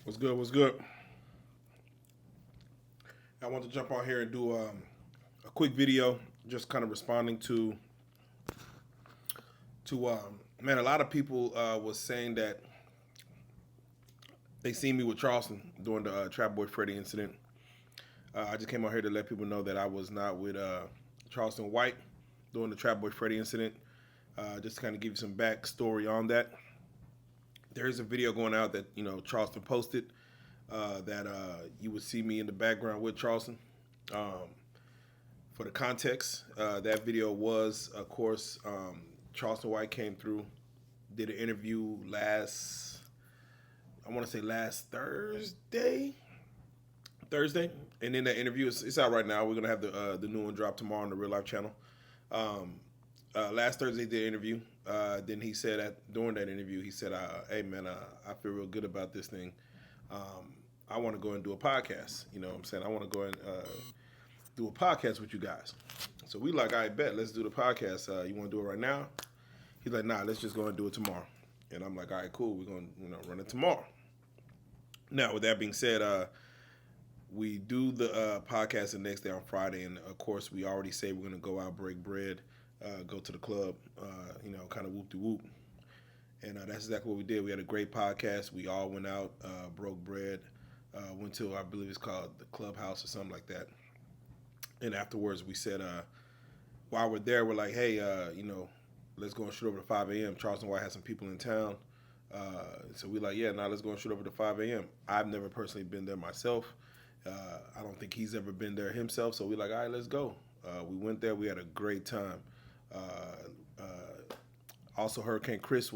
What's good? What's good? I want to jump on here and do a quick video, just kind of responding to man. A lot of people was saying that they seen me with Charleston during the TrapBoy Freddy incident. I just came on here to let people know that I was not with Charleston White during the TrapBoy Freddy incident. Just to kind of give you some backstory on that. There's a video going out that Charleston posted that you would see me in the background with Charleston. For the context, that video was, of course, Charleston White came through, did an interview I want to say last Thursday, and in that interview, it's out right now. We're gonna have the new one drop tomorrow on the RealLyfe channel. Last Thursday, did an interview. Then he said during that interview, he said, "Hey man, I feel real good about this thing. I want to go and do a podcast. You know what I'm saying? I want to go and do a podcast with you guys." So we like, I bet, let's do the podcast. You want to do it right now? He's like, nah, let's just go and do it tomorrow. And I'm like, all right, cool. We're going to run it tomorrow. Now, with that being said, we do the podcast the next day on Friday. And, of course, we already say we're going to go out, break bread, go to the club, kind of whoop-de-whoop. And that's exactly what we did. We had a great podcast. We all went out, broke bread, went to, I believe it's called the Clubhouse or something like that. And afterwards, we said, while we're there, we're like, hey, let's go and shoot over to 5 a.m. Charleston White has some people in town. So we like, yeah, now let's go and shoot over to 5 a.m. I've never personally been there myself. I don't think he's ever been there himself. So we like, all right, let's go. We went there. We had a great time. Also, Hurricane Chris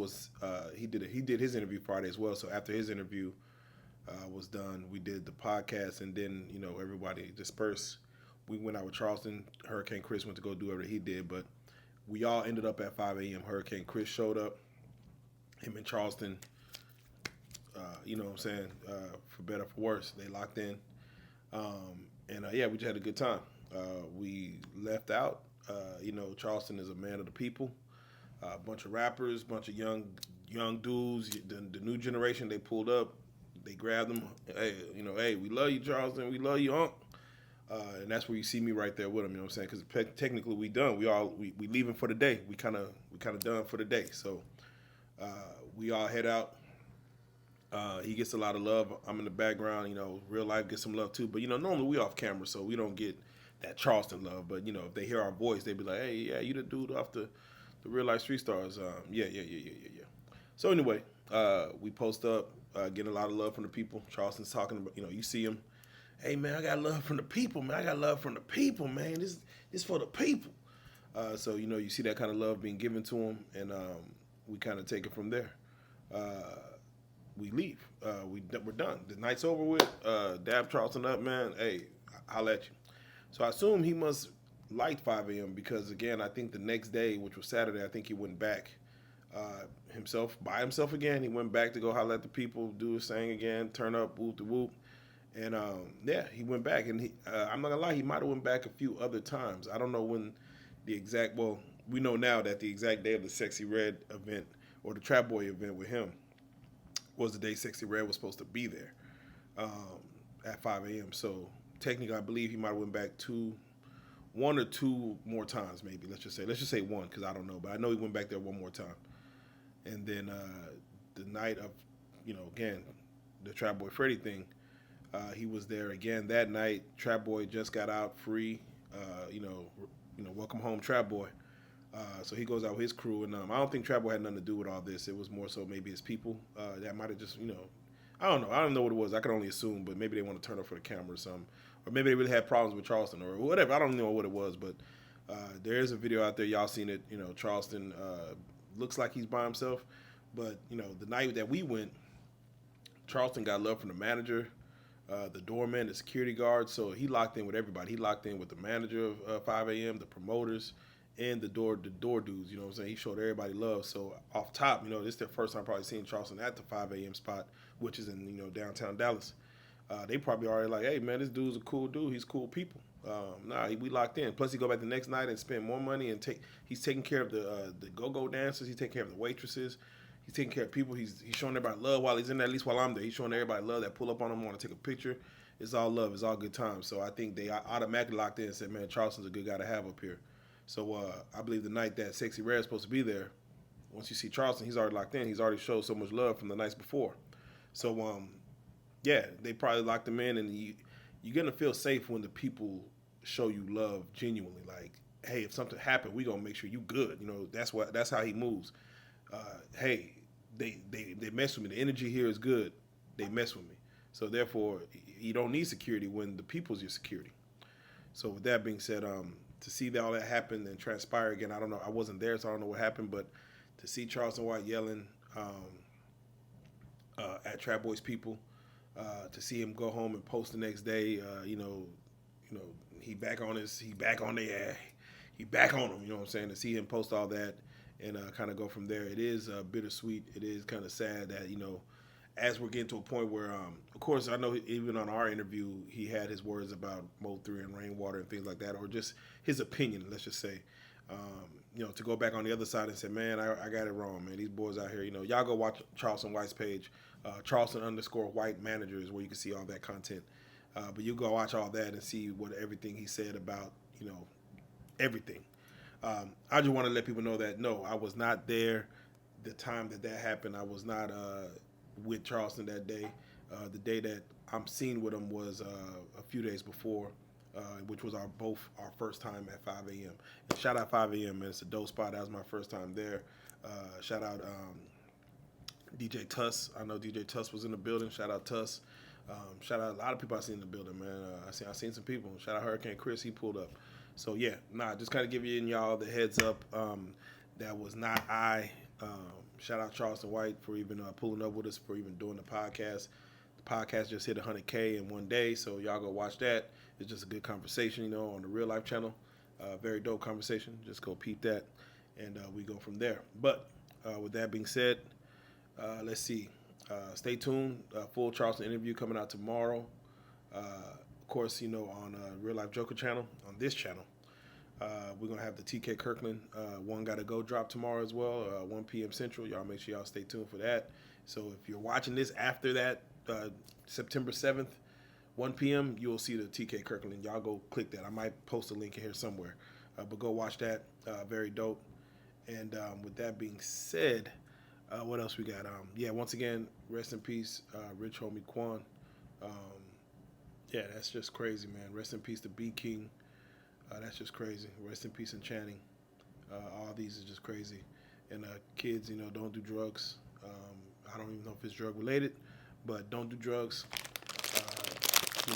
he did his interview Friday as well. So after his interview was done, we did the podcast, and then everybody dispersed. We went out with Charleston. Hurricane Chris went to go do whatever he did, but we all ended up at 5 a.m. Hurricane Chris showed up. Him and Charleston, you know what I'm saying, for better or for worse, they locked in. Yeah, we just had a good time. We left out. Charleston is a man of the people. A bunch of rappers, bunch of young dudes. The new generation, they pulled up. They grabbed them. Hey, we love you, Charleston. We love you, Unc. And that's where you see me right there with him. You know what I'm saying? Because technically we done. We leaving for the day. We kind of done for the day. So we all head out. He gets a lot of love. I'm in the background. RealLyfe gets some love too. But normally we off camera, so we don't get that Charleston love. But if they hear our voice, they be like, hey, yeah, you the dude off the RealLyfe Street Stars. Yeah. So anyway, we post up, getting a lot of love from the people. Charleston's talking about, you see him. Hey man, I got love from the people, man. I got love from the people, man. This for the people. So you see that kind of love being given to him, and we kind of take it from there. We leave. We're done. The night's over with. Dab Charleston up, man. Hey, I'll at you. So I assume he must like 5 a.m. because again, I think the next day, which was Saturday, I think he went back by himself again. He went back to go holler at the people, do his thing again, turn up, whoop the whoop. And he went back, and I'm not gonna lie, he might have went back a few other times. I don't know when we know now that the exact day of the Sexy Red event or the TrapBoy event with him was the day Sexy Red was supposed to be there at 5 a.m. So technically, I believe he might have went back one or two more times, maybe. Let's just say one, because I don't know, but I know he went back there one more time. And then the night of, again, the TrapBoy Freddy thing. He was there again that night. TrapBoy just got out free. Welcome home, TrapBoy. So he goes out with his crew, and I don't think TrapBoy had nothing to do with all this. It was more so maybe his people that might have just, I don't know. I don't know what it was. I can only assume, but maybe they want to turn up for the camera or something, or maybe they really had problems with Charleston or whatever. I don't know what it was, but there is a video out there. Y'all seen it? Charleston looks like he's by himself, but the night that we went, Charleston got love from the manager. The doorman, the security guard, so he locked in with everybody. He locked in with the manager of 5 a.m., the promoters, and the door dudes. You know what I'm saying? He showed everybody love. So off top, this is their first time probably seeing Charleston at the 5 a.m. spot, which is in downtown Dallas. They probably already like, hey man, this dude's a cool dude. He's cool people. We locked in. Plus he go back the next night and spend more money and he's taking care of the go-go dancers. He's taking care of the waitresses. He's taking care of people. He's showing everybody love while he's in there. At least while I'm there, he's showing everybody love that pull up on him, want to take a picture. It's all love. It's all good times. So I think they automatically locked in and said, man, Charleston's a good guy to have up here. So I believe the night that Sexy Red is supposed to be there, once you see Charleston, he's already locked in. He's already showed so much love from the nights before. So, yeah, they probably locked him in, and you're going to feel safe when the people show you love genuinely. Like, hey, if something happened, we going to make sure you good. You know, that's how he moves. Hey, they mess with me. The energy here is good. They mess with me. So therefore, you don't need security when the people's your security. So with that being said, to see all that happen and transpire again, I don't know. I wasn't there, so I don't know what happened. But to see Charleston White yelling at TrapBoy's people, to see him go home and post the next day, he back on his, he back on their, he back on them. You know what I'm saying? To see him post all that and kind of go from there, it is bittersweet. It is kind of sad that as we're getting to a point where, of course, I know even on our interview, he had his words about Mode 3 and rainwater and things like that, or just his opinion, let's just say. To go back on the other side and say, man, I got it wrong, man. These boys out here, y'all go watch Charleston White's page. Charleston_White manager is where you can see all that content. But you go watch all that and see what everything he said about, everything. I just want to let people know that, no, I was not there the time that happened. I was not with Charleston that day. The day that I'm seen with him was a few days before, which was our first time at 5 a.m. And shout out 5 a.m., man. It's a dope spot. That was my first time there. Shout out DJ Tuss. I know DJ Tuss was in the building. Shout out Tuss. Shout out a lot of people I seen in the building, man. I seen some people. Shout out Hurricane Chris. He pulled up. So, yeah, just kind of giving y'all the heads up. That was not I. Shout out Charleston White for even pulling up with us, for even doing the podcast. The podcast just hit 100K in one day, so y'all go watch that. It's just a good conversation, on the RealLyfe channel. Very dope conversation. Just go peep that, and we go from there. But with that being said, let's see. Stay tuned. Full Charleston interview coming out tomorrow. Of course, on RealLyfe Joker channel, on this channel. We're going to have the TK Kirkland One Gotta Go drop tomorrow as well, 1 p.m. Central. Y'all make sure y'all stay tuned for that. So if you're watching this after that, September 7th, 1 p.m., you'll see the TK Kirkland. Y'all go click that. I might post a link in here somewhere. But go watch that. Very dope. And with that being said, what else we got? Once again, rest in peace, Rich Homie Quan. That's just crazy, man. Rest in peace to B King. That's just crazy. Rest in peace in Channing. All these is just crazy. And kids, don't do drugs. I don't even know if it's drug related, but don't do drugs.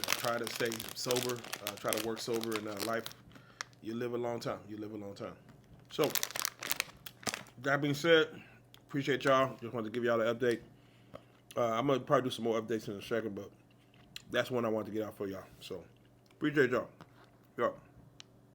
Try to stay sober. Try to work sober in life. You live a long time. So, that being said, appreciate y'all. Just wanted to give y'all the update. I'm going to probably do some more updates in a second, but that's one I wanted to get out for y'all. So, appreciate y'all. Yo.